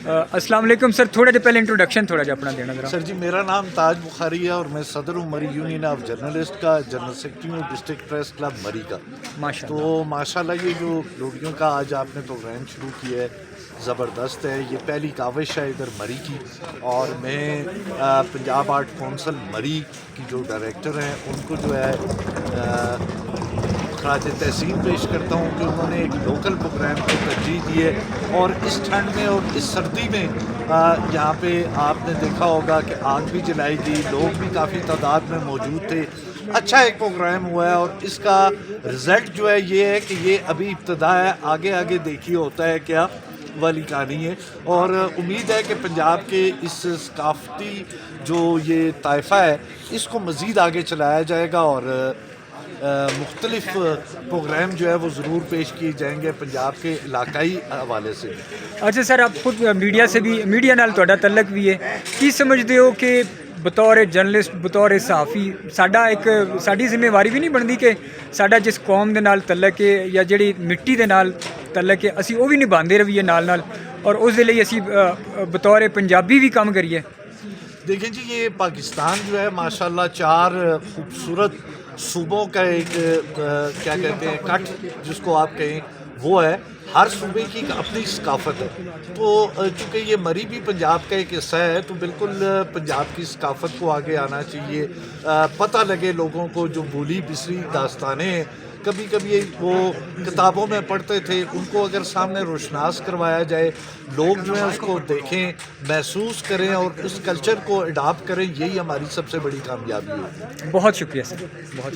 अस्सलाम वालेकुम सर, थोड़ा जिहा पहले इंट्रोडक्शन थोड़ा जिहा अपना देना जरा। सर जी, मेरा नाम ताज बुखारी है और मैं सदर हूँ मरी यूनियन ऑफ जर्नलिस्ट का, जनरल सेक्रेटरी हूँ डिस्ट्रिक्ट प्रेस क्लब मरी का। माशाल्लाह। तो माशाल्लाह ये जो लोडियों का आज आपने प्रोग्राम शुरू किया है, ज़बरदस्त है। ये पहली काविश है इधर मरी की, और मैं पंजाब आर्ट कौंसल मरी की जो डायरेक्टर हैं उनको जो है खराज तहसीन पेश करता हूँ कि उन्होंने एक लोकल प्रोग्राम को तरजीह दी है। और इस ठंड में और इस सर्दी में यहाँ पे आपने देखा होगा कि आग भी जलाई गई, लोग भी काफ़ी तादाद में मौजूद थे। अच्छा एक प्रोग्राम हुआ है और इसका रिज़ल्ट जो है ये है कि ये अभी इब्तदा है, आगे आगे देखिए होता है क्या वाली कहानी है। और उम्मीद है कि पंजाब के इस सकाफती जो ये ताइफा है इसको मज़ीद आगे चलाया जाएगा और मुख्तलिफ प्रोग्राम जो है वो ज़रूर पेश किए जाएंगे पंजाब के इलाकाई हवाले से। अच्छा सर, आप खुद मीडिया से भी, मीडिया नाल तुहाडा तल्लक भी है, की समझते हो कि बतौर जर्नलिस्ट, बतौर सहाफ़ी साडा एक साडी जिम्मेवारी भी नहीं बनती कि साडा जिस कौम दे नाल तल्लक है या जिहड़ी मिट्टी दे नाल तल्लक है असी वो भी निभाते रहिए नाल नाल, और उस दे लई असी बतौर पंजाबी भी काम करिए। देखें जी, ये पाकिस्तान जो है माशाल्लाह 4 खूबसूरत सूबों का एक क्या कहते हैं कट जिसको आप कहें वो है। हर सूबे की एक अपनी सकाफत है। तो चूँकि ये मरी भी पंजाब का एक हिस्सा है तो बिल्कुल पंजाब की सकाफत को आगे आना चाहिए, पता लगे लोगों को। जो भूली बिसरी दास्तानें हैं कभी कभी वो किताबों में पढ़ते थे, उनको अगर सामने रोशनास करवाया जाए, लोग जो है उसको देखें, महसूस करें और उस कल्चर को अडॉप्ट करें, यही हमारी सबसे बड़ी कामयाबी है। बहुत शुक्रिया सर, बहुत